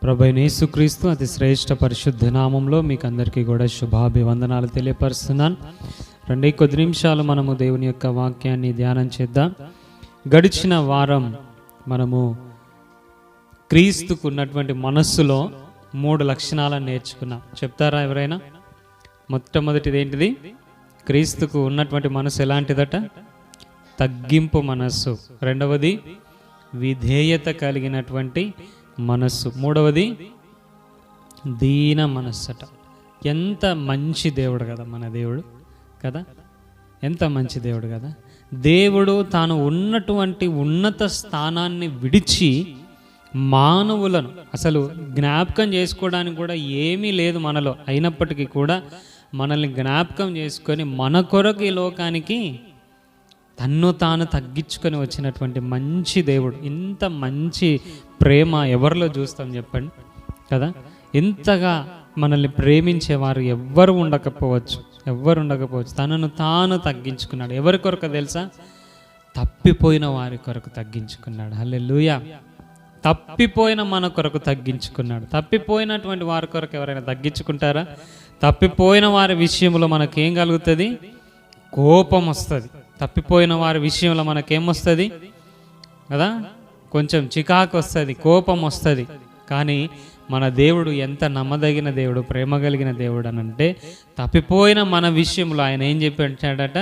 ప్రభువైన యేసుక్రీస్తు అతి శ్రేష్ఠ పరిశుద్ధ నామంలో మీకు అందరికీ కూడా శుభాభివందనాలు తెలియపరుస్తున్నాను. రెండే కొద్ది నిమిషాలు మనము దేవుని యొక్క వాక్యాన్ని ధ్యానం చేద్దాం. గడిచిన వారం మనము క్రీస్తుకు ఉన్నటువంటి మనస్సులో 3 లక్షణాలను నేర్చుకున్నాం. చెప్తారా ఎవరైనా? మొట్టమొదటిది ఏంటిది? క్రీస్తుకు ఉన్నటువంటి మనసు ఎలాంటిదట? తగ్గింపు మనస్సు. రెండవది విధేయత కలిగినటువంటి మనస్సు. మూడవది దీన మనస్సట. ఎంత మంచి దేవుడు కదా మన దేవుడు కదా, ఎంత మంచి దేవుడు కదా. దేవుడు తాను ఉన్నటువంటి ఉన్నత స్థానాన్ని విడిచి మానవులను అసలు జ్ఞాపకం చేసుకోవడానికి కూడా ఏమీ లేదు మనలో, అయినప్పటికీ కూడా మనల్ని జ్ఞాపకం చేసుకొని మన కొరకు ఈ లోకానికి తన్ను తాను తగ్గించుకొని వచ్చినటువంటి మంచి దేవుడు. ఇంత మంచి ప్రేమ ఎవరిలో చూస్తాం చెప్పండి కదా. ఇంతగా మనల్ని ప్రేమించేవారు ఎవ్వరు ఉండకపోవచ్చు. తనను తాను తగ్గించుకున్నాడు. ఎవరి కొరకు తెలుసా? తప్పిపోయిన వారి కొరకు తగ్గించుకున్నాడు. హల్లెలూయా. తప్పిపోయిన మన కొరకు తగ్గించుకున్నాడు. తప్పిపోయినటువంటి వారి కొరకు ఎవరైనా తగ్గించుకుంటారా? తప్పిపోయిన వారి విషయంలో మనకేం కలుగుతుంది? కోపం వస్తుంది. తప్పిపోయిన వారి విషయంలో మనకేమొస్తుంది కదా? కొంచెం చికాకు వస్తుంది, కోపం వస్తుంది. కానీ మన దేవుడు ఎంత నమ్మదగిన దేవుడు, ప్రేమ కలిగిన దేవుడు అని అంటే, తప్పిపోయిన మన విషయంలో ఆయన ఏం చూపించాడట?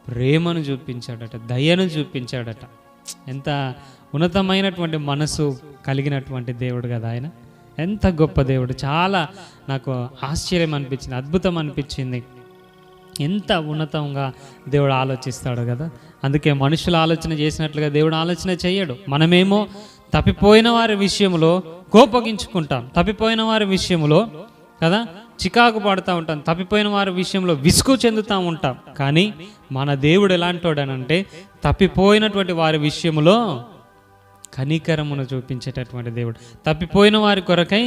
ప్రేమను చూపించాడట, దయను చూపించాడట. ఎంత ఉన్నతమైనటువంటి మనసు కలిగినటువంటి దేవుడు కదా ఆయన. ఎంత గొప్ప దేవుడు. చాలా నాకు ఆశ్చర్యం అనిపించింది, అద్భుతం అనిపించింది. ఎంత ఉన్నతంగా దేవుడు ఆలోచిస్తాడు కదా. అందుకే మనుషులు ఆలోచన చేసినట్లుగా దేవుడు ఆలోచన చేయడు. మనమేమో తప్పిపోయిన వారి విషయంలో కోపగించుకుంటాం, తప్పిపోయిన వారి విషయంలో కదా చికాకు పడుతూ ఉంటాం, తప్పిపోయిన వారి విషయంలో విసుగు చెందుతూ ఉంటాం. కానీ మన దేవుడు ఎలాంటోడనంటే, తప్పిపోయినటువంటి వారి విషయంలో కనికరమును చూపించేటటువంటి దేవుడు. తప్పిపోయిన వారి కొరకై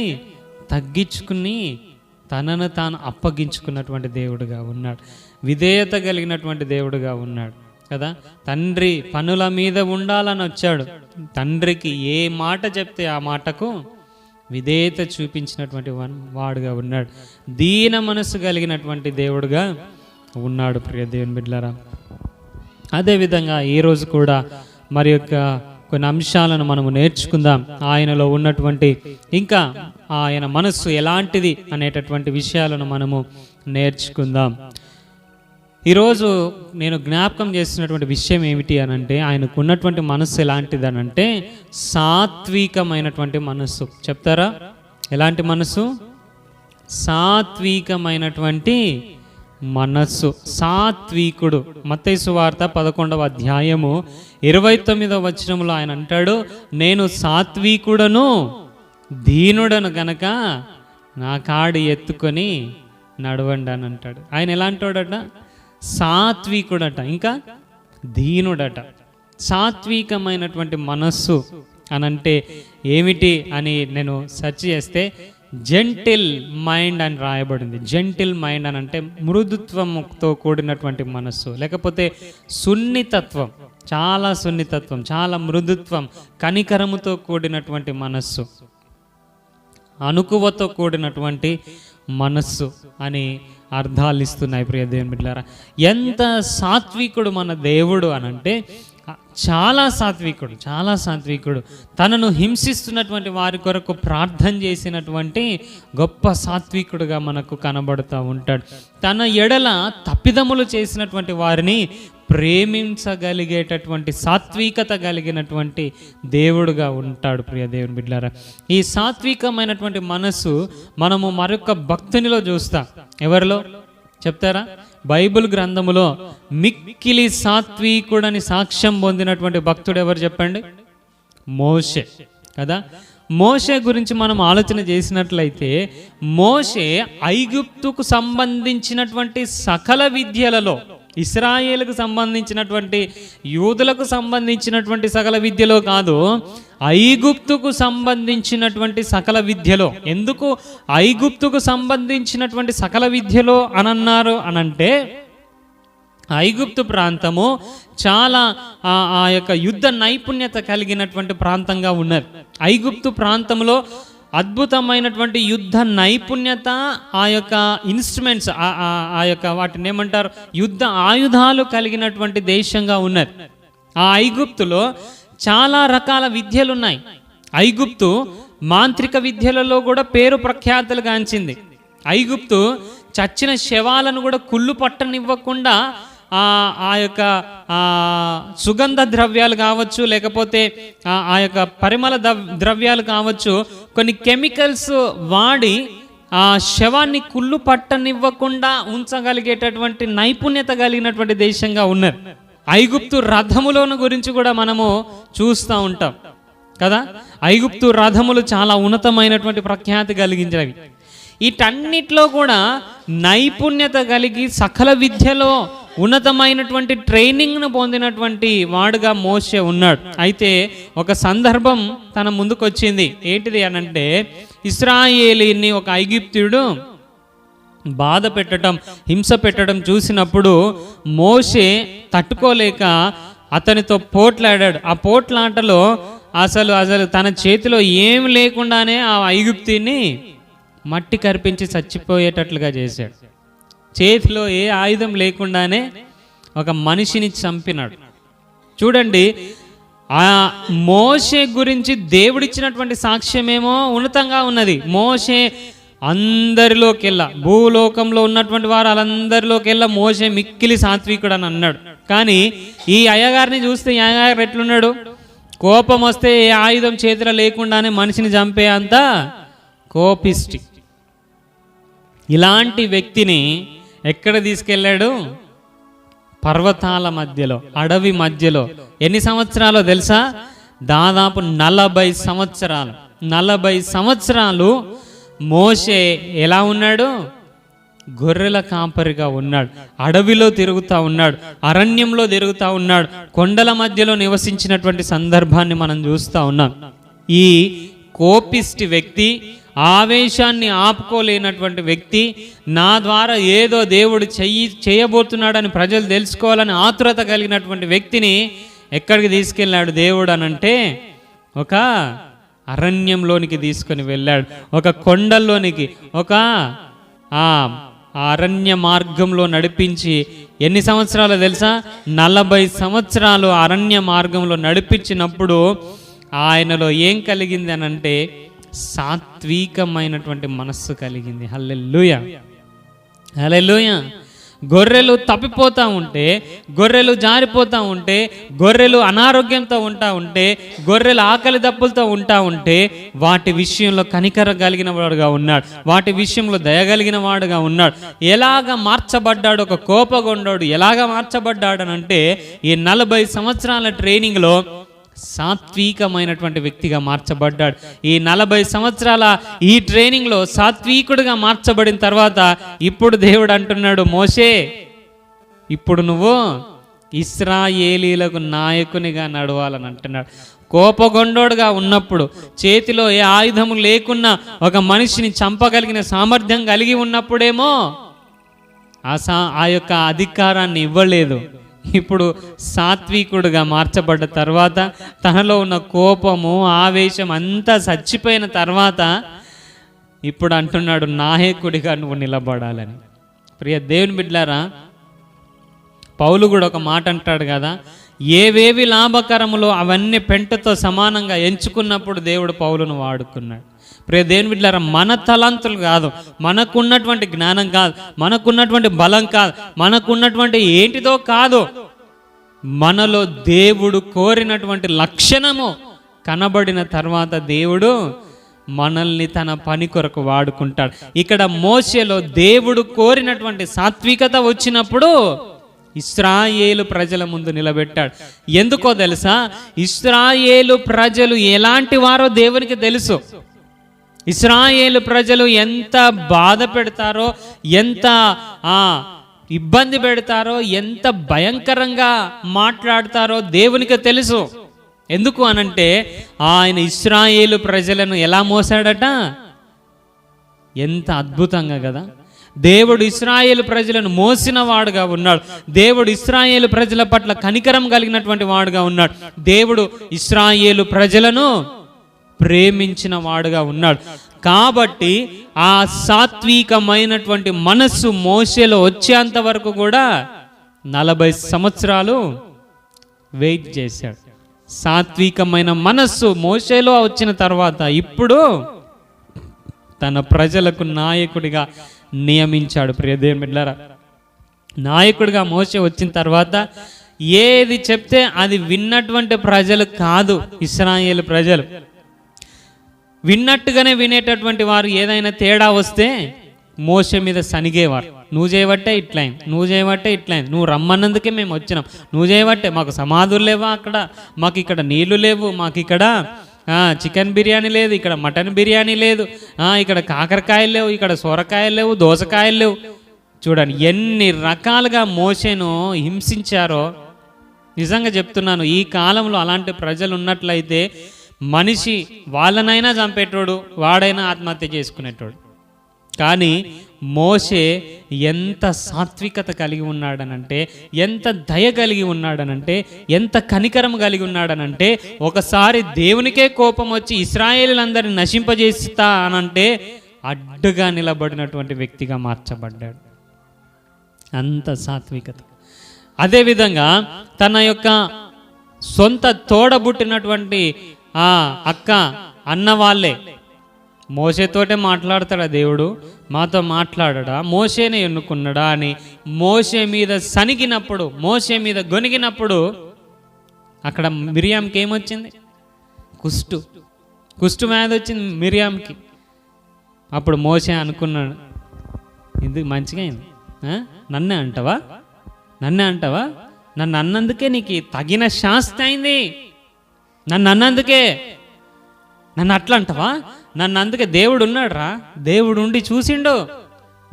తగ్గించుకుని తనను తాను అప్పగించుకున్నటువంటి దేవుడుగా ఉన్నాడు. విధేయత కలిగినటువంటి దేవుడుగా ఉన్నాడు కదా. తండ్రి పనుల మీద ఉండాలని వచ్చాడు. తండ్రికి ఏ మాట చెప్తే ఆ మాటకు విధేయత చూపించినటువంటి వాడుగా ఉన్నాడు. దీన మనసు కలిగినటువంటి దేవుడుగా ఉన్నాడు. ప్రియ దేవుని బిడ్డలారా, అదేవిధంగా ఈరోజు కూడా మరి యొక్క కొన్ని అంశాలను మనము నేర్చుకుందాం. ఆయనలో ఉన్నటువంటి ఇంకా ఆయన మనస్సు ఎలాంటిది అనేటటువంటి విషయాలను మనము నేర్చుకుందాం. ఈరోజు నేను జ్ఞాపకం చేస్తున్నటువంటి విషయం ఏమిటి అనంటే, ఆయనకు ఉన్నటువంటి మనస్సు ఎలాంటిది అనంటే సాత్వికమైనటువంటి మనస్సు. చెప్తారా? ఎలాంటి మనస్సు? సాత్వికమైనటువంటి మనస్సు. సాత్వికుడు. మత్తయి సువార్త 11వ అధ్యాయము 29వ వచనంలో ఆయన అంటాడు, నేను సాత్వికుడను దీనుడను గనక నా కాడి ఎత్తుకొని నడవండి అని అంటాడు. ఆయన ఎలాంటోడట? సాత్వికుడట, ఇంకా దీనుడట. సాత్వికమైనటువంటి మనస్సు అనంటే ఏమిటి అని నేను సెర్చ్ చేస్తే జెంటిల్ మైండ్ అని రాయబడింది. జెంటిల్ మైండ్ అని అంటే మృదుత్వంతో కూడినటువంటి మనస్సు, లేకపోతే సున్నితత్వం, చాలా సున్నితత్వం, చాలా మృదుత్వం, కనికరముతో కూడినటువంటి మనస్సు, అనుకువతో కూడినటువంటి మనస్సు అని అర్థాలు ఇస్తున్నాయి. ప్రియ దేవుని బిడ్డలారా, ఎంత సాత్వికుడు మన దేవుడు అనంటే చాలా సాత్వికుడు, చాలా సాత్వికుడు. తనను హింసిస్తున్నటువంటి వారి కొరకు ప్రార్థన చేసినటువంటి గొప్ప సాత్వికుడుగా మనకు కనబడుతూ ఉంటాడు. తన ఎడల తప్పిదములు చేసినటువంటి వారిని ప్రేమించగలిగేటటువంటి సాత్వికత కలిగినటువంటి దేవుడుగా ఉంటాడు. ప్రియ దేవుని బిడ్డలారా, ఈ సాత్వికమైనటువంటి మనస్సు మనము మరొక భక్తునిలో చూస్తాం. ఎవరిలో చెప్తారా? బైబిల్ గ్రంథములో మిక్కిలి సాత్వికుడని సాక్ష్యం పొందినటువంటి భక్తుడు ఎవరు చెప్పండి? మోషే కదా. మోషే గురించి మనం ఆలోచన చేసినట్లయితే, మోషే ఐగుప్తుకు సంబంధించినటువంటి సకల విద్యలలో, ఇశ్రాయేలుకు సంబంధించినటువంటి, యూదులకు సంబంధించినటువంటి సకల విద్యలో కాదు, ఐగుప్తుకు సంబంధించినటువంటి సకల విద్యలో. ఎందుకు ఐగుప్తుకు సంబంధించినటువంటి సకల విద్యలో అనన్నారు అనంటే, ఐగుప్తు ప్రాంతము చాలా ఆ యొక్క యుద్ధ నైపుణ్యత కలిగినటువంటి ప్రాంతంగా ఉన్నది. ఐగుప్తు ప్రాంతంలో అద్భుతమైనటువంటి యుద్ధ నైపుణ్యత, ఆ యొక్క ఇన్స్ట్రుమెంట్స్, ఆ యొక్క వాటిని ఏమంటారు, యుద్ధ ఆయుధాలు కలిగినటువంటి దేశంగా ఉన్నది. ఆ ఐగుప్తులో చాలా రకాల విద్యలు ఉన్నాయి. ఐగుప్తు మాంత్రిక విద్యలలో కూడా పేరు ప్రఖ్యాతులు గాంచింది. ఐగుప్తు చచ్చిన శవాలను కూడా కుళ్ళు పట్టనివ్వకుండా ఆ యొక్క సుగంధ ద్రవ్యాలు కావచ్చు, లేకపోతే ఆ యొక్క పరిమళ ద్రవ్యాలు కావచ్చు, కొన్ని కెమికల్స్ వాడి ఆ శవాన్ని కుళ్ళు పట్టనివ్వకుండా ఉంచగలిగేటటువంటి నైపుణ్యత కలిగినటువంటి దేశంగా ఉన్నారు. ఐగుప్తు రథములను గురించి కూడా మనము చూస్తూ ఉంటాం కదా. ఐగుప్తు రథములు చాలా ఉన్నతమైనటువంటి ప్రఖ్యాతి కలిగించినవి. వీటన్నిటిలో కూడా నైపుణ్యత కలిగి సకల విద్యలో ఉన్నతమైనటువంటి ట్రైనింగ్ను పొందినటువంటి వాడుగా మోషే ఉన్నాడు. అయితే ఒక సందర్భం తన ముందుకు వచ్చింది. ఏంటిది అనంటే, ఇశ్రాయేలీని ఒక ఐగుప్తుడు బాధ పెట్టడం, హింస పెట్టడం చూసినప్పుడు మోషే తట్టుకోలేక అతనితో పోట్లాడాడు. ఆ పోట్లాటలో అసలు తన చేతిలో ఏం లేకుండానే ఆ ఐగుప్తుని మట్టి కరిపించి చచ్చిపోయేటట్లుగా చేశాడు. చేతిలో ఏ ఆయుధం లేకుండానే ఒక మనిషిని చంపినాడు. చూడండి, ఆ మోషే గురించి దేవుడిచ్చినటువంటి సాక్ష్యమేమో ఉన్నతంగా ఉన్నది. మోషే అందరిలోకెల్లా, భూలోకంలో ఉన్నటువంటి వారందరిలోకెల్లా మోషే మిక్కిలి సాత్వికుడు అని అన్నాడు. కానీ ఈ అయ్యగారిని చూస్తే ఈ అయ్యగారు ఎట్లున్నాడు? కోపం వస్తే ఏ ఆయుధం చేతిలో లేకుండానే మనిషిని చంపే అంత కోపిష్టి. ఇలాంటి వ్యక్తిని ఎక్కడ తీసుకెళ్ళాడు? పర్వతాల మధ్యలో, అడవి మధ్యలో. ఎన్ని సంవత్సరాలు తెలుసా? దాదాపు 40 సంవత్సరాలు. 40 సంవత్సరాలు మోషే ఎలా ఉన్నాడు? గొర్రెల కాపరిగా ఉన్నాడు. అడవిలో తిరుగుతూ ఉన్నాడు, అరణ్యంలో తిరుగుతూ ఉన్నాడు, కొండల మధ్యలో నివసించినటువంటి సందర్భాన్ని మనం చూస్తూ ఉన్నాం. ఈ కోపిష్టి వ్యక్తి, ఆవేశాన్ని ఆపుకోలేనటువంటి వ్యక్తి, నా ద్వారా ఏదో దేవుడు చేయబోతున్నాడని ప్రజలు తెలుసుకోవాలని ఆతురత కలిగినటువంటి వ్యక్తిని ఎక్కడికి తీసుకెళ్ళాడు దేవుడు అనంటే, ఒక అరణ్యంలోనికి తీసుకొని వెళ్ళాడు. ఒక కొండల్లోనికి, ఒక అరణ్య మార్గంలో నడిపించి ఎన్ని సంవత్సరాలు తెలుసా? 40 సంవత్సరాలు అరణ్య మార్గంలో నడిపించినప్పుడు ఆయనలో ఏం కలిగింది అనంటే, సాత్వికమైనటువంటి మనస్సు కలిగింది. హల్లెలూయా, హల్లెలూయా. గొర్రెలు తప్పిపోతూ ఉంటే, గొర్రెలు జారిపోతూ ఉంటే, గొర్రెలు అనారోగ్యంతో ఉంటా ఉంటే, గొర్రెలు ఆకలి దప్పులతో ఉంటా ఉంటే, వాటి విషయంలో కనికర కలిగిన వాడుగా ఉన్నాడు, వాటి విషయంలో దయగలిగిన వాడుగా ఉన్నాడు. ఎలాగ మార్చబడ్డాడు? ఒక కోపగొండోడు ఎలాగ మార్చబడ్డాడు అనంటే, ఈ 40 సంవత్సరాల ట్రైనింగ్లో సాత్వికమైనటువంటి వ్యక్తిగా మార్చబడ్డాడు. ఈ 40 సంవత్సరాల ఈ ట్రైనింగ్లో సాత్వికుడిగా మార్చబడిన తర్వాత ఇప్పుడు దేవుడు అంటున్నాడు, మోషే, ఇప్పుడు నువ్వు ఇశ్రాయేలీలకు నాయకునిగా నడవాలని అంటున్నాడు. కోపగొండోడుగా ఉన్నప్పుడు, చేతిలో ఏ ఆయుధము లేకున్నా ఒక మనిషిని చంపగలిగిన సామర్థ్యం కలిగి ఉన్నప్పుడేమో ఆ యొక్క అధికారాన్ని ఇవ్వలేదు. ఇప్పుడు సాత్వికుడుగా మార్చబడ్డ తర్వాత, తనలో ఉన్న కోపము, ఆవేశం అంతా చచ్చిపోయిన తర్వాత ఇప్పుడు అంటున్నాడు, నాయకుడిగా నువ్వు నిలబడాలని. ప్రియ దేవుని బిడ్డలారా, పౌలు కూడా ఒక మాట అంటాడు కదా, ఏవేవి లాభకరములో అవన్నీ పెంటతో సమానంగా ఎంచుకున్నప్పుడు దేవుడు పౌలును వాడుకున్నాడు. ప్రియ దేవుని బిడ్డలారా, మన తలంతులు కాదు, మనకున్నటువంటి జ్ఞానం కాదు, మనకున్నటువంటి బలం కాదు, మనకున్నటువంటి ఏంటిదో కాదు, మనలో దేవుడు కోరినటువంటి లక్షణము కనబడిన తర్వాత దేవుడు మనల్ని తన పని కొరకు వాడుకుంటాడు. ఇక్కడ మోషేలో దేవుడు కోరినటువంటి సాత్వికత వచ్చినప్పుడు ఇశ్రాయేలు ప్రజల ముందు నిలబెట్టాడు. ఎందుకో తెలుసా? ఇశ్రాయేలు ప్రజలు ఎలాంటి వారో దేవునికి తెలుసు. ఇశ్రాయేలు ప్రజలు ఎంత బాధ పెడతారో, ఎంత ఇబ్బంది పెడతారో, ఎంత భయంకరంగా మాట్లాడతారో దేవునికి తెలుసు. ఎందుకు అనంటే, ఆయన ఇశ్రాయేలు ప్రజలను ఎలా మోసాడట? ఎంత అద్భుతంగా కదా. దేవుడు ఇశ్రాయేలు ప్రజలను మోసిన వాడుగా ఉన్నాడు. దేవుడు ఇశ్రాయేలు ప్రజల పట్ల కనికరం కలిగినటువంటి వాడుగా ఉన్నాడు. దేవుడు ఇశ్రాయేలు ప్రజలను ప్రేమించిన వాడుగా ఉన్నాడు. కాబట్టి ఆ సాత్వికమైనటువంటి మనస్సు మోషేలో వచ్చేంత వరకు కూడా 40 సంవత్సరాలు వెయిట్ చేశాడు. సాత్వికమైన మనస్సు మోషేలో వచ్చిన తర్వాత ఇప్పుడు తన ప్రజలకు నాయకుడిగా నియమించాడు. ప్రియ దేవుని బిడ్డలారా, నాయకుడిగా మోషే వచ్చిన తర్వాత ఏది చెప్తే అది విన్నటువంటి ప్రజలు కాదు. ఇశ్రాయేలు ప్రజలు విన్నట్టుగానే వినేటటువంటి వారు. ఏదైనా తేడా వస్తే మోషే మీద సనిగేవారు. నువ్వు చేయబట్టే ఇట్లయింది, నువ్వు చేయబట్టే ఇట్లయింది, నువ్వు రమ్మన్నందుకే మేము వచ్చినాం, నువ్వు చేయబట్టే మాకు సమాధులు లేవా, అక్కడ మాకు ఇక్కడ నీళ్లు లేవు, మాకు ఇక్కడ చికెన్ బిర్యానీ లేదు, ఇక్కడ మటన్ బిర్యానీ లేదు, ఇక్కడ కాకరకాయలు లేవు, ఇక్కడ సొరకాయలు లేవు, దోసకాయలు లేవు. చూడండి ఎన్ని రకాలుగా మోషేను హింసించారో. నిజంగా చెప్తున్నాను, ఈ కాలంలో అలాంటి ప్రజలు ఉన్నట్లయితే మనిషి వాళ్ళనైనా చంపేటోడు, వాడైనా ఆత్మహత్య చేసుకునేటోడు. కానీ మోషే ఎంత సాత్వికత కలిగి ఉన్నాడనంటే, ఎంత దయ కలిగి ఉన్నాడనంటే, ఎంత కనికరం కలిగి ఉన్నాడనంటే, ఒకసారి దేవునికే కోపం వచ్చి ఇశ్రాయేలులందరిని నశింపజేస్తా అనంటే అడ్డుగా నిలబడినటువంటి వ్యక్తిగా మార్చబడ్డాడు. అంత సాత్వికత. అదేవిధంగా తన యొక్క సొంత తోడబుట్టినటువంటి అక్క అన్న వాళ్ళే, మోషేతోటే మాట్లాడతాడా దేవుడు, మాతో మాట్లాడడా, మోషేనే ఎన్నుకున్నాడా అని మోషే మీద సనిగినప్పుడు, మోషే మీద గొనిగినప్పుడు అక్కడ మిరియాంకి ఏమొచ్చింది? కుష్టు వ్యాధి వచ్చింది మిరియాంకి. అప్పుడు మోషే అనుకున్నాడు, ఇది మంచిగా అయింది, నన్నే అంటావా, నన్ను అన్నందుకే నీకు తగిన శాస్తి అయింది, నన్ను అన్నందుకే, నన్ను అట్లా అంటావా, నన్ను అందుకే దేవుడు ఉన్నాడు రా, దేవుడు ఉండి చూసిండు,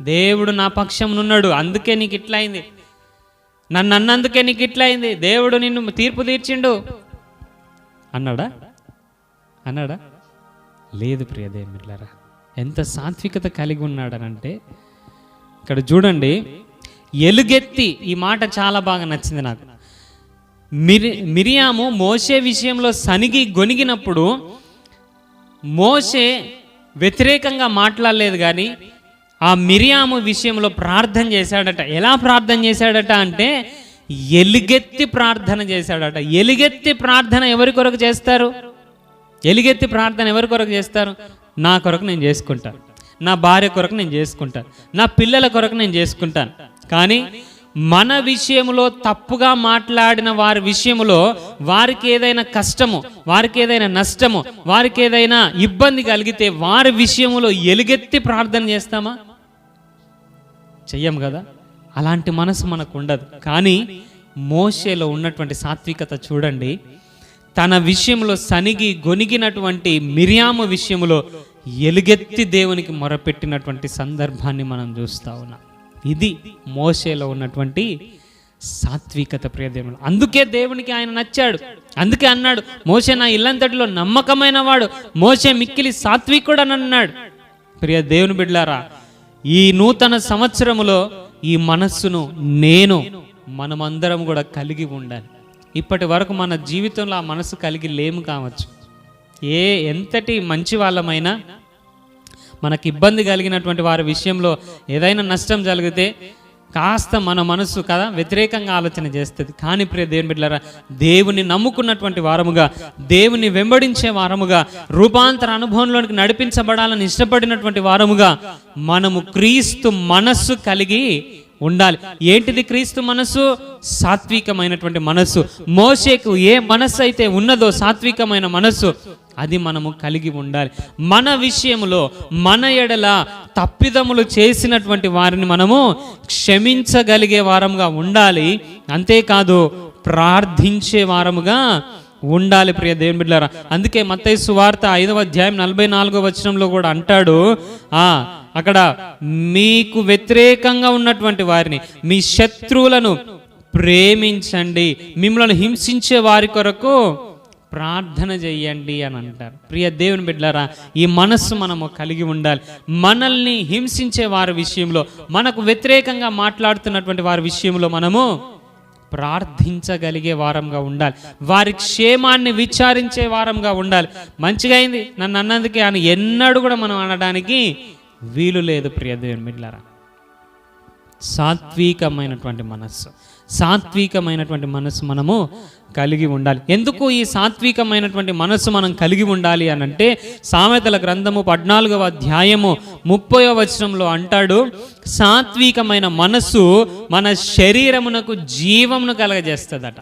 దేవుడు నా పక్షంనున్నాడు, అందుకే నీకు ఇట్లా అయింది, నన్ను అన్నందుకే నీకు ఇట్లా అయింది, దేవుడు నిన్ను తీర్పు తీర్చిండు అన్నాడా? లేదు ప్రియ దేవులారా, ఎంత సాత్వికత కలిగి ఉన్నాడనంటే ఇక్కడ చూడండి, ఎలుగెత్తి, ఈ మాట చాలా బాగా నచ్చింది నాకు. మిరియాము మోషే విషయంలో సనిగి గొనిగినప్పుడు మోషే వ్యతిరేకంగా మాట్లాడలేదు, కానీ ఆ మిరియాము విషయంలో ప్రార్థన చేశాడట. ఎలా ప్రార్థన చేశాడట అంటే ఎలుగెత్తి ప్రార్థన చేశాడట. ఎలుగెత్తి ప్రార్థన ఎవరి కొరకు చేస్తారు? ఎలుగెత్తి ప్రార్థన ఎవరి కొరకు చేస్తారు? నా కొరకు నేను చేసుకుంటాను, నా భార్య కొరకు నేను చేసుకుంటాను, నా పిల్లల కొరకు నేను చేసుకుంటాను. కానీ మన విషయంలో తప్పుగా మాట్లాడిన వారి విషయంలో వారికి ఏదైనా కష్టము, వారికి ఏదైనా నష్టము, వారికి ఏదైనా ఇబ్బంది కలిగితే వారి విషయంలో ఎలుగెత్తి ప్రార్థన చేస్తామా? చెయ్యం కదా. అలాంటి మనసు మనకు ఉండదు. కానీ మోషేలో ఉన్నటువంటి సాత్వికత చూడండి, తన విషయంలో సనిగి గొనిగినటువంటి మిరియాము విషయంలో ఎలుగెత్తి దేవునికి మొరపెట్టినటువంటి సందర్భాన్ని మనం చూస్తా ఉన్నాం. ఇది మోషేలో ఉన్నటువంటి సాత్వికత ప్రియ దేవుడు. అందుకే దేవునికి ఆయన నచ్చాడు. అందుకే అన్నాడు, మోషే నా ఇల్లంతటిలో నమ్మకమైన వాడు, మోషే మిక్కిలి సాత్వికుడు అని అన్నాడు. ప్రియ దేవుని బిడ్డలారా, ఈ నూతన సంవత్సరములో ఈ మనస్సును మనమందరం కూడా కలిగి ఉండాలి. ఇప్పటి వరకు మన జీవితంలో ఆ మనసు కలిగి లేము కావచ్చు. ఎంతటి మంచి వాళ్ళమైనా మనకి ఇబ్బంది కలిగినటువంటి వారి విషయంలో ఏదైనా నష్టం జరిగితే కాస్త మన మనసు కదా వ్యతిరేకంగా ఆలోచన చేస్తుంది. కానీ ప్రియ దేవుని బిడ్డలారా, దేవుని నమ్ముకున్నటువంటి వారముగా, దేవుని వెంబడించే వారముగా, రూపాంతర అనుభవంలోనికి నడిపించబడాలని ఇష్టపడినటువంటి వారముగా మనము క్రీస్తు మనస్సు కలిగి ఉండాలి. ఏంటిది క్రీస్తు మనస్సు? సాత్వికమైనటువంటి మనస్సు. మోషేకు ఏ మనస్సు అయితే ఉన్నదో సాత్వికమైన మనస్సు, అది మనము కలిగి ఉండాలి. మన విషయంలో మన ఎడల తప్పిదములు చేసినటువంటి వారిని మనము క్షమించగలిగే వారముగా ఉండాలి. అంతేకాదు ప్రార్థించే వారముగా ఉండాలి ప్రియ దేవుని బిడ్డలారా. అందుకే మత్తయి సువార్త 5వ అధ్యాయం 44వ వచనంలో కూడా అంటాడు, అక్కడ మీకు వ్యతిరేకంగా ఉన్నటువంటి వారిని, మీ శత్రువులను ప్రేమించండి, మిమ్మల్ని హింసించే వారి కొరకు ప్రార్థన చెయ్యండి అని అంటారు. ప్రియ దేవుని బిడ్డలారా, ఈ మనస్సు మనము కలిగి ఉండాలి. మనల్ని హింసించే వారి విషయంలో, మనకు వ్యతిరేకంగా మాట్లాడుతున్నటువంటి వారి విషయంలో మనము ప్రార్థించగలిగే వారంగా ఉండాలి, వారి క్షేమాన్ని విచారించే వారంగా ఉండాలి. మంచిగా అయింది నన్ను అన్నందుకే అని ఎన్నడూ కూడా మనం అనడానికి వీలు లేదు. ప్రియ దేవుని బిడ్డలారా, సాత్వికమైనటువంటి మనస్సు మనము కలిగి ఉండాలి. ఎందుకు ఈ సాత్వికమైనటువంటి మనస్సు మనం కలిగి ఉండాలి అని అంటే, సామెతల గ్రంథము 14వ అధ్యాయము 30వ వచనంలో అంటాడు, సాత్వికమైన మనస్సు మన శరీరమునకు జీవమును కలగజేస్తుందట.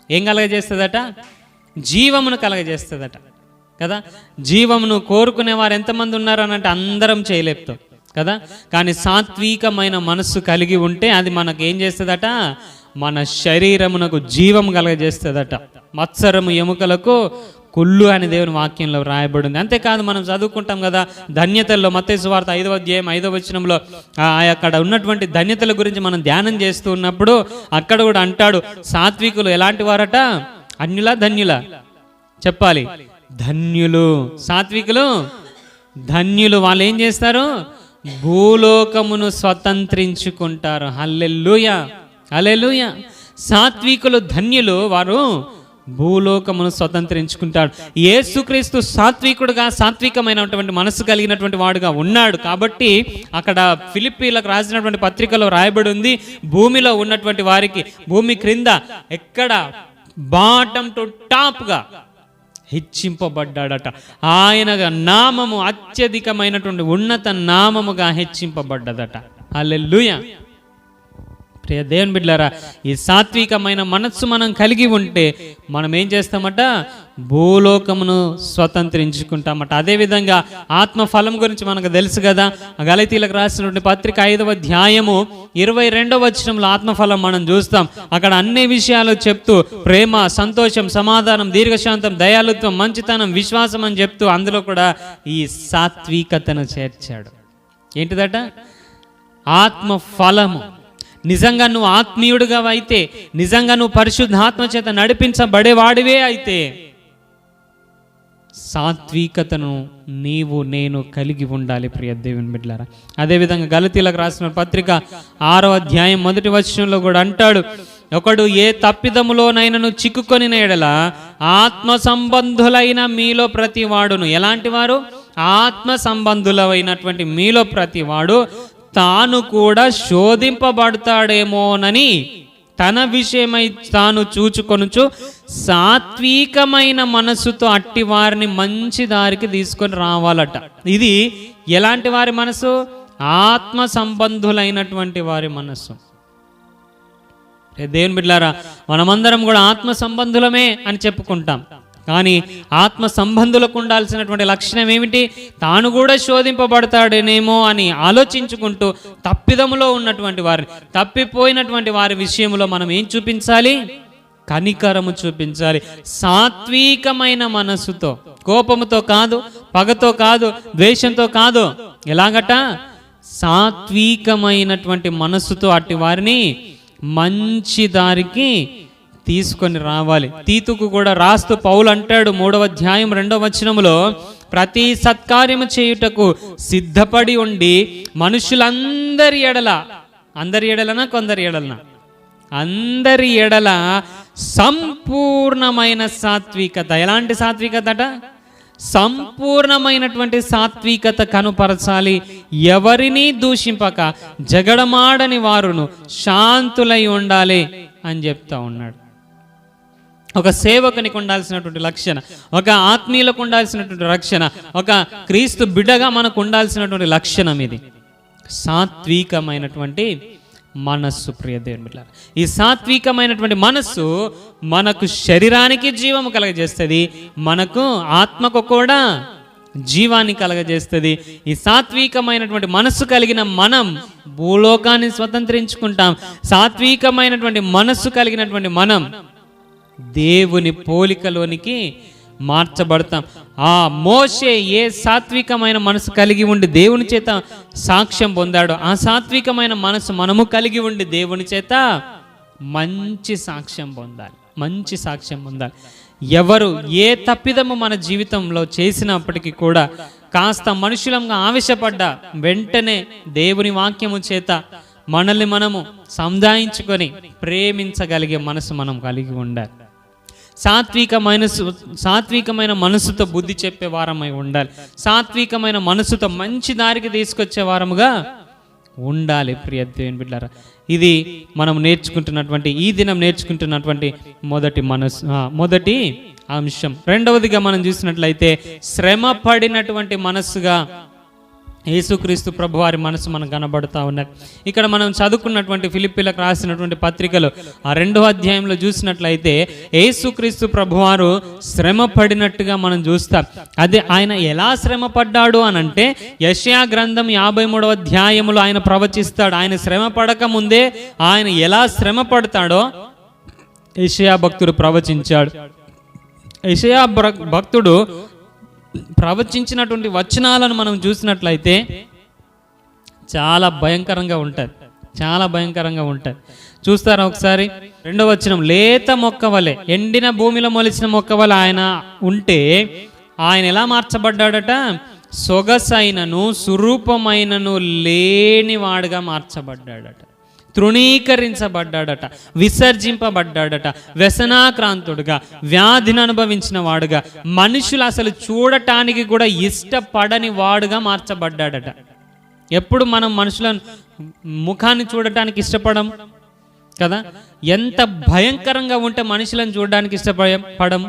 ఏం కలగజేస్తుందట? జీవమును కలగజేస్తుందట కదా. జీవమును కోరుకునే వారు ఎంతమంది ఉన్నారు అని అంటే అందరం చేయలేపుతాం కదా. కానీ సాత్వికమైన మనస్సు కలిగి ఉంటే అది మనకు ఏం చేస్తుందట? మన శరీరమునకు జీవం కలగజేస్తుందట. మత్సరము ఎముకలకు కుళ్ళు అని దేవుని వాక్యంలో రాయబడింది. అంతేకాదు, మనం చదువుకుంటాం కదా ధన్యతల్లో, మత్తయి సువార్త 5వ అధ్యాయం 5వ వచనంలో అక్కడ ఉన్నటువంటి ధన్యతల గురించి మనం ధ్యానం చేస్తూ ఉన్నప్పుడు అక్కడ కూడా అంటాడు, సాత్వికులు ఎలాంటి వారట? అన్యులా ధన్యులా? చెప్పాలి. ధన్యులు. సాత్వికులు ధన్యులు. వాళ్ళు ఏం చేస్తారు? భూలోకమును స్వతంత్రించుకుంటారు. హల్లెలూయా, హల్లెలూయా. సాత్వికులు ధన్యులు, వారు భూలోకమును స్వతంత్రించుకుంటాడు. యేసుక్రీస్తు సాత్వికుడుగా, సాత్వికమైనటువంటి మనసు కలిగినటువంటి వాడుగా ఉన్నాడు. కాబట్టి అక్కడ ఫిలిప్పీలకు రాసినటువంటి పత్రికలో రాయబడి ఉంది, భూమిలో ఉన్నటువంటి వారికి భూమి క్రింద ఎక్కడ బాటం టు టాప్గా హెచ్చింపబడ్డాడట. ఆయన నామము అత్యధికమైనటువంటి ఉన్నత నామముగా హెచ్చింపబడ్డదట. హల్లెలూయా. ప్రియ దేవుని బిడ్డలారా, ఈ సాత్వికమైన మనస్సు మనం కలిగి ఉంటే మనం ఏం చేస్తామట? భూలోకమును స్వతంత్రించుకుంటామట. అదేవిధంగా ఆత్మఫలం గురించి మనకు తెలుసు కదా. గలతీలకు రాసినటువంటి పత్రిక 5వ అధ్యాయము 22వ వచనంలో ఆత్మఫలం మనం చూస్తాం. అక్కడ అన్ని విషయాలు చెప్తూ ప్రేమ, సంతోషం, సమాధానం, దీర్ఘశాంతం, దయాళుత్వం, మంచితనం, విశ్వాసం అని చెప్తూ అందులో కూడా ఈ సాత్వికతను చేర్చాడు. ఏంటిదట? ఆత్మఫలము. నిజంగా నువ్వు ఆత్మీయుడిగా అయితే, నిజంగా నువ్వు పరిశుద్ధాత్మ చేత నడిపించబడేవాడివే అయితే, సాత్వికతను నీవు నేను కలిగి ఉండాలి. ప్రియ దేవుని బిడ్డలారా, అదేవిధంగా గలతీలకు రాసిన పత్రిక 6వ అధ్యాయం 1వ వచనంలో కూడా అంటాడు, ఒకడు ఏ తప్పిదములోనైనను చిక్కుకొని ఎడల ఆత్మ సంబంధులైన మీలో ప్రతి వాడును. ఎలాంటి వారు? ఆత్మ సంబంధులైనటువంటి మీలో ప్రతి వాడు తాను కూడా శోధింపబడతాడేమోనని తన విషయమై తాను చూచుకొనుచు సాత్వికమైన మనస్సుతో అట్టి వారిని మంచి దారికి తీసుకొని రావాలట. ఇది ఎలాంటి వారి మనసు? ఆత్మ సంబంధులైనటువంటి వారి మనస్సు. దేవుని బిడ్డలారా, మనమందరం కూడా ఆత్మ సంబంధులమే అని చెప్పుకుంటాం. కానీ ఆత్మ సంబంధులకు ఉండాల్సినటువంటి లక్షణం ఏమిటి? తాను కూడా శోధింపబడతాడేనేమో అని ఆలోచించుకుంటూ తప్పిదములో ఉన్నటువంటి వారిని, తప్పిపోయినటువంటి వారి విషయంలో మనం ఏం చూపించాలి? కనికరము చూపించాలి. సాత్వికమైన మనస్సుతో, కోపముతో కాదు, పగతో కాదు, ద్వేషంతో కాదు. ఎలాగట? సాత్వికమైనటువంటి మనస్సుతో అట్టి వారిని మంచి దారికి తీసుకొని రావాలి. తీతుకు కూడా రాస్తూ పౌలు అంటాడు 3వ అధ్యాయం 2వ వచనములో, ప్రతి సత్కార్యము చేయుటకు సిద్ధపడి ఉండి మనుషులందరి ఎడల, అందరి ఎడలనా కొందరి ఎడలనా? అందరి ఎడల సంపూర్ణమైన సాత్వికత. ఎలాంటి సాత్వికత అట? సంపూర్ణమైనటువంటి సాత్వికత కనుపరచాలి. ఎవరిని దూషింపక జగడమాడని వారును శాంతులై ఉండాలి అని చెప్తా ఉన్నాడు. ఒక సేవకునికి ఉండాల్సినటువంటి లక్షణ, ఒక ఆత్మీయులకు ఉండాల్సినటువంటి లక్షణ, ఒక క్రీస్తు బిడ్డగా మనకు ఉండాల్సినటువంటి లక్షణం ఇది, సాత్వికమైనటువంటి మనస్సు. ప్రియ దేవుని బిడ్డలారా, ఈ సాత్వికమైనటువంటి మనస్సు మనకు శరీరానికి జీవము కలగజేస్తుంది, మనకు ఆత్మకు కూడా జీవాన్ని కలగజేస్తుంది. ఈ సాత్వికమైనటువంటి మనస్సు కలిగిన మనం భూలోకాన్ని స్వతంత్రించుకుంటాం. సాత్వికమైనటువంటి మనస్సు కలిగినటువంటి మనం దేవుని పోలికలోనికి మార్చబడతాం. ఆ మోషే ఏ సాత్వికమైన మనసు కలిగి ఉండి దేవుని చేత సాక్ష్యం పొందాడో, ఆ సాత్వికమైన మనసు మనము కలిగి ఉండి దేవుని చేత మంచి సాక్ష్యం పొందాలి. మంచి సాక్ష్యం పొందాలి. ఎవరు ఏ తప్పిదము మన జీవితంలో చేసినప్పటికీ కూడా కాస్త మనుషులంగా ఆవేశపడ్డా వెంటనే దేవుని వాక్యము చేత మనల్ని మనము సముదాయించుకొని ప్రేమించగలిగే మనసు మనం కలిగి ఉండాలి. సాత్వికమైన మనసుతో బుద్ధి చెప్పే వారమై ఉండాలి. సాత్వికమైన మనసుతో మంచి దారికి తీసుకొచ్చే వారముగా ఉండాలి. ప్రియ దేవుని బిడ్డలారా, ఇది మనం నేర్చుకుంటున్నటువంటి ఈ దినం నేర్చుకుంటున్నటువంటి మొదటి అంశం. రెండవదిగా మనం చూసినట్లయితే శ్రమ పడినటువంటి మనస్సుగా యేసుక్రీస్తు ప్రభువారి మనసు మనకు కనబడుతూ ఉన్నది. ఇక్కడ మనం చదువుకున్నటువంటి ఫిలిప్పీలకు రాసినటువంటి పత్రికలో 2వ అధ్యాయంలో చూసినట్లయితే యేసుక్రీస్తు ప్రభువారు శ్రమ పడినట్టుగా మనం చూస్తాం. అదే ఆయన ఎలా శ్రమ పడ్డాడు అనంటే యెషయా గ్రంథం 53వ అధ్యాయములో ఆయన ప్రవచిస్తాడు. ఆయన శ్రమ పడక ముందే ఆయన ఎలా శ్రమ పడతాడో యెషయా భక్తుడు ప్రవచించాడు. యెషయా భక్తుడు ప్రవచించినటువంటి వచనాలను మనం చూసినట్లయితే చాలా భయంకరంగా ఉంటుంది. చూస్తారా ఒకసారి? 2వ వచనం, లేత మొక్క వలె, ఎండిన భూమిలో మొలిచిన మొక్క వలె ఆయన ఉంటే ఆయన ఎలా మార్చబడ్డాడట? సొగసైనను సురూపమైనను లేనివాడుగా మార్చబడ్డాడట, తృణీకరించబడ్డాడట, విసర్జింపబడ్డాడట, వ్యసనాక్రాంతుడుగా, వ్యాధిని అనుభవించిన వాడుగా, మనుషులు అసలు చూడటానికి కూడా ఇష్టపడని వాడుగా మార్చబడ్డాడట. ఎప్పుడు మనం మనుషుల ముఖాన్ని చూడటానికి ఇష్టపడం కదా? ఎంత భయంకరంగా ఉంటే మనుషులను చూడడానికి ఇష్టపడం,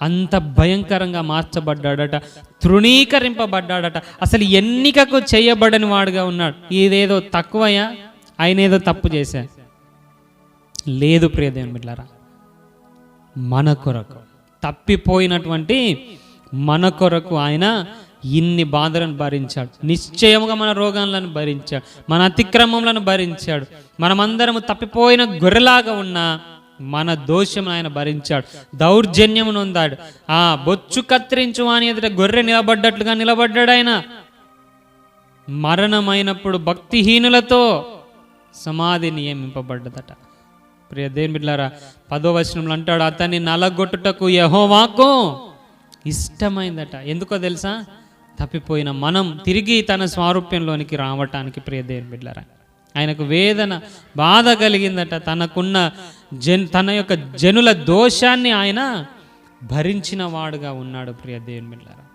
అంత భయంకరంగా మార్చబడ్డాడట, తృణీకరింపబడ్డాడట, అసలు ఎన్నికకు చేయబడని వాడుగా ఉన్నాడు. ఇదేదో తక్కువయా? ఆయన ఏదో తప్పు చేశా? లేదు ప్రియ దేవుని బిడ్డలారా, మన కొరకు, తప్పిపోయినటువంటి మన కొరకు ఆయన ఇన్ని బాధలను భరించాడు. నిశ్చయముగా మన రోగాలను భరించాడు, మన అతిక్రమములను భరించాడు. మనమందరము తప్పిపోయిన గొర్రెలాగా ఉన్న మన దోషం ఆయన భరించాడు, దౌర్జన్యము నొందాడు. బొచ్చు కత్తిరించు అని ఎదుట గొర్రె నిలబడ్డట్లుగా నిలబడ్డాడు ఆయన. మరణమైనప్పుడు భక్తిహీనులతో సమాధి నియమింపబడ్డదట. ప్రియ దేవుని బిడ్డలారా, 10వ వచనంలో అంటాడు, అతన్ని నలగొట్టుటకు యెహోవాకు ఇష్టమైందట. ఎందుకో తెలుసా? తప్పిపోయిన మనం తిరిగి తన స్వారూప్యంలోనికి రావటానికి. ప్రియ దేవుని బిడ్డలారా, ఆయనకు వేదన, బాధ కలిగిందట. తన యొక్క జనుల దోషాన్ని ఆయన భరించిన వాడుగా ఉన్నాడు. ప్రియ దేవుని బిడ్డలారా,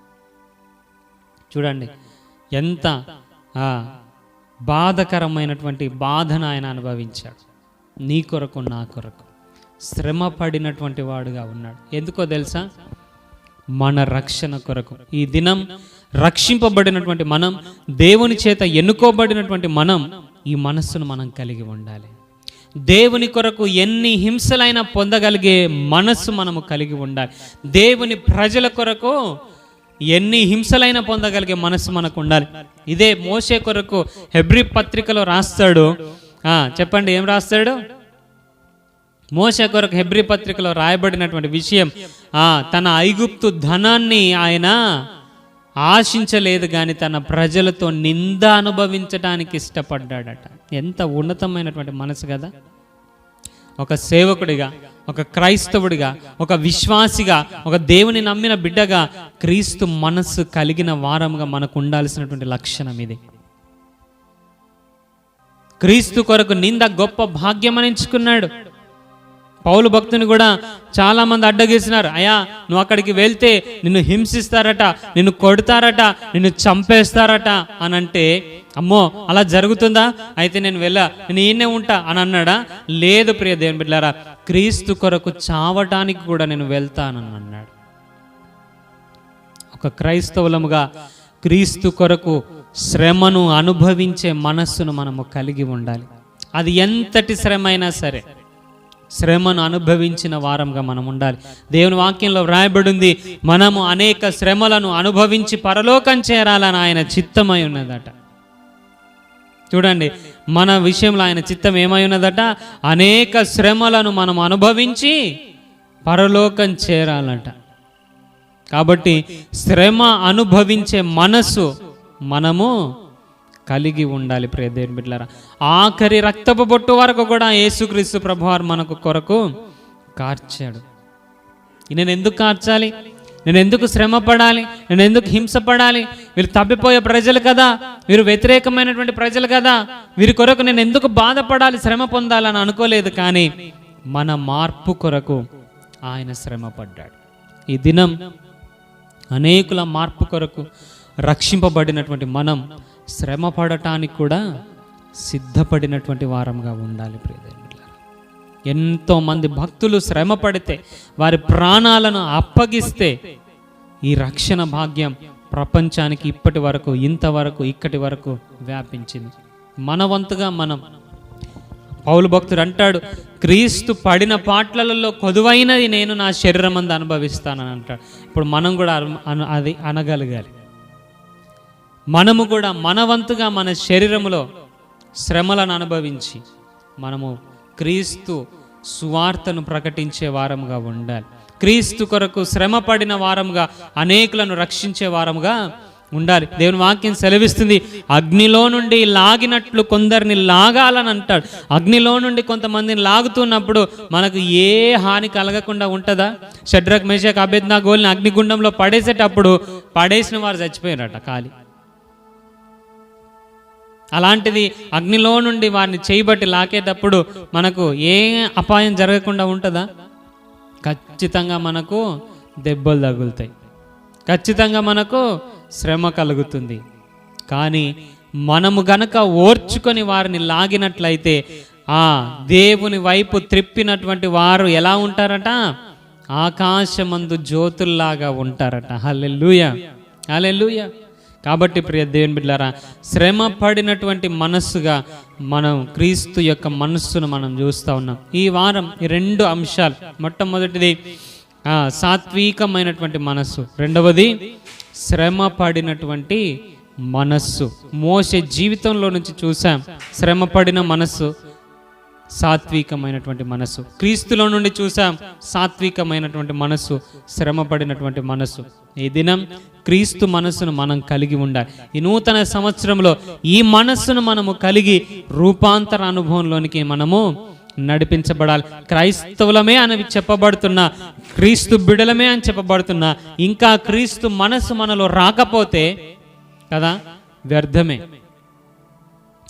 చూడండి ఎంత బాధకరమైనటువంటి బాధను ఆయన అనుభవించాడు. నీ కొరకు, నా కొరకు శ్రమ పడినటువంటి వాడుగా ఉన్నాడు. ఎందుకో తెలుసా? మన రక్షణ కొరకు. ఈ దినం రక్షింపబడినటువంటి మనం, దేవుని చేత ఎన్నుకోబడినటువంటి మనం, ఈ మనస్సును మనం కలిగి ఉండాలి. దేవుని కొరకు ఎన్ని హింసలైనా పొందగలిగే మనస్సు మనము కలిగి ఉండాలి. దేవుని ప్రజల కొరకు ఎన్ని హింసలైనా పొందగలిగే మనస్సు మనకు ఉండాలి. ఇదే మోషే కొరకు హెబ్రీ పత్రికలో రాస్తాడు. చెప్పండి, ఏం రాస్తాడు? మోషే కొరకు హెబ్రీ పత్రికలో రాయబడినటువంటి విషయం, తన ఐగుప్తు ధనాన్ని ఆయన ఆశించలేదు కానీ తన ప్రజలతో నింద అనుభవించడానికి ఇష్టపడ్డాడట. ఎంత ఉన్నతమైనటువంటి మనసు కదా! ఒక సేవకుడిగా, ఒక క్రైస్తవుడిగా, ఒక విశ్వాసిగా, ఒక దేవుని నమ్మిన బిడ్డగా క్రీస్తు మనస్సు కలిగిన వారముగా మనకు ఉండాల్సినటువంటి లక్షణం ఇది. క్రీస్తు కొరకు నింద గొప్ప భాగ్యం ఎంచుకున్నాడు. పౌలు భక్తుని కూడా చాలా మంది అడ్డగేసినారు. అయ్యా, నువ్వు అక్కడికి వెళ్తే నిన్ను హింసిస్తారట, నిన్ను కొడతారట, నిన్ను చంపేస్తారట అని అంటే, అమ్మో అలా జరుగుతుందా, అయితే నేను ఈయనే ఉంటా అని అన్నాడా? లేదు ప్రియ దేవుని బిడ్డలారా, క్రీస్తు కొరకు చావటానికి కూడా నేను వెళ్తానని అన్నాడు. ఒక క్రైస్తవులముగా క్రీస్తు కొరకు శ్రమను అనుభవించే మనస్సును మనము కలిగి ఉండాలి. అది ఎంతటి శ్రమ అయినా సరే శ్రమను అనుభవించిన వారంగా మనం ఉండాలి. దేవుని వాక్యంలో వ్రాయబడింది, మనము అనేక శ్రమలను అనుభవించి పరలోకం చేరాలని ఆయన చిత్తమై ఉన్నదట. చూడండి, మన విషయంలో ఆయన చిత్తం ఏమై ఉన్నదట? అనేక శ్రమలను మనం అనుభవించి పరలోకం చేరాలట. కాబట్టి శ్రమ అనుభవించే మనస్సు మనము కలిగి ఉండాలి. ప్రియ దేవుని బిడ్డలారా, ఆఖరి రక్తపు బొట్టు వరకు కూడా యేసుక్రీస్తు ప్రభువారు మనకు కొరకు కార్చాడు. నేను ఎందుకు కార్చాలి? నేను ఎందుకు శ్రమ పడాలి, నేను ఎందుకు హింసపడాలి, వీరు తప్పిపోయే ప్రజలు కదా, వీరు వ్యతిరేకమైనటువంటి ప్రజలు కదా, వీరి కొరకు నేను ఎందుకు బాధపడాలి, శ్రమ పొందాలని అనుకోలేదు. కానీ మన మార్పు కొరకు ఆయన శ్రమ పడ్డాడు. ఈ దినం అనేకుల మార్పు కొరకు రక్షింపబడినటువంటి మనం శ్రమ పడటానికి కూడా సిద్ధపడినటువంటి వారంగా ఉండాలి. ప్రియదేవులారా, ఎంతోమంది భక్తులు శ్రమ పడితే, వారి ప్రాణాలను అప్పగిస్తే ఈ రక్షణ భాగ్యం ప్రపంచానికి ఇంతవరకు ఇక్కడి వరకు వ్యాపించింది. మన వంతుగా మనం, పౌలు భక్తుడు అంటాడు, క్రీస్తు పడిన పాట్లలో కొదువైనది నేను నా శరీరం అందు అనుభవిస్తానని అంటాడు. ఇప్పుడు మనం కూడా అది అనగలగాలి. మనము కూడా మన వంతుగా మన శరీరములో శ్రమలను అనుభవించి మనము క్రీస్తు సువార్తను ప్రకటించే వారముగా ఉండాలి. క్రీస్తు కొరకు శ్రమ పడిన వారముగా, అనేకులను రక్షించే వారముగా ఉండాలి. దేవుని వాక్యం సెలవిస్తుంది, అగ్నిలో నుండి లాగినట్లు కొందరిని లాగాలని అంటాడు. అగ్నిలో నుండి కొంతమందిని లాగుతున్నప్పుడు మనకు ఏ హాని కలగకుండా ఉంటుందా? షడ్రక్ మేషక్ అబేద్నెగోల్ని అగ్నిగుండంలో పడేసేటప్పుడు పడేసిన వారు చచ్చిపోయారట కాలి. అలాంటిది అగ్నిలో నుండి వారిని చేయబట్టి లాకేటప్పుడు మనకు ఏ అపాయం జరగకుండా ఉంటుందా? ఖచ్చితంగా మనకు దెబ్బలు తగులుతాయి, ఖచ్చితంగా మనకు శ్రమ కలుగుతుంది. కానీ మనము గనక ఓర్చుకొని వారిని లాగినట్లయితే ఆ దేవుని వైపు త్రిప్పినటువంటి వారు ఎలా ఉంటారట? ఆకాశమందు జ్యోతుల్లాగా ఉంటారట. హల్లెలూయా, హల్లెలూయా. కాబట్టి ప్రియ దేవుని బిడ్డలారా, శ్రమ పడినటువంటి మనస్సుగా మనం క్రీస్తు యొక్క మనస్సును మనం చూస్తూ ఉన్నాం. ఈ వారం ఈ 2 అంశాలు, మొట్టమొదటిది సాత్వికమైనటువంటి మనస్సు, రెండవది శ్రమ పడినటువంటి మనస్సు. మోషే జీవితంలో నుంచి చూసాం శ్రమ పడిన మనస్సు, సాత్వికమైనటువంటి మనస్సు. క్రీస్తులో నుండి చూసాం సాత్వికమైనటువంటి మనస్సు, శ్రమ పడినటువంటి మనస్సు. ఈ దినం క్రీస్తు మనస్సును మనం కలిగి ఉండాలి. ఈ నూతన సంవత్సరంలో ఈ మనస్సును మనము కలిగి రూపాంతర అనుభవంలోనికి మనము నడిపించబడాలి. క్రైస్తవులమే అని చెప్పబడుతున్నా, క్రీస్తు బిడలమే అని చెప్పబడుతున్నా, ఇంకా క్రీస్తు మనస్సు మనలో రాకపోతే కదా వ్యర్థమే.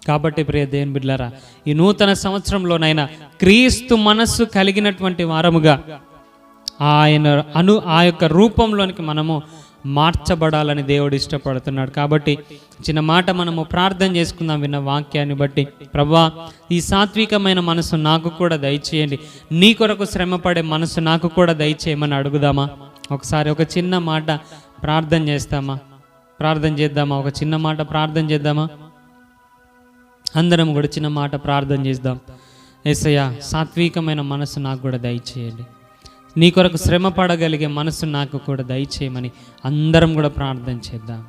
కాబట్టి ప్రియ దేవుని బిడ్డలారా, ఈ నూతన సంవత్సరంలోనైనా క్రీస్తు మనస్సు కలిగినటువంటి వారముగా ఆ యొక్క రూపంలోనికి మనము మార్చబడాలని దేవుడు ఇష్టపడుతున్నాడు. కాబట్టి చిన్న మాట మనము ప్రార్థన చేసుకుందాం విన్న వాక్యాన్ని బట్టి. ప్రభువా, ఈ సాత్వికమైన మనసు నాకు కూడా దయచేయండి, నీ కొరకు శ్రమపడే మనసు నాకు కూడా దయచేయమని అడుగుదామా? ఒకసారి ఒక చిన్న మాట ప్రార్థన చేద్దామా? ఒక చిన్న మాట ప్రార్థన చేద్దామా? అందరం కూడా చిన్న మాట ప్రార్థన చేద్దాం. యేసయ్యా, సాత్వికమైన మనసు నాకు కూడా దయచేయండి, నీ కొరకు శ్రమ పడగలిగే మనసు నాకు కూడా దయచేయమని అందరం కూడా ప్రార్థన చేద్దాం.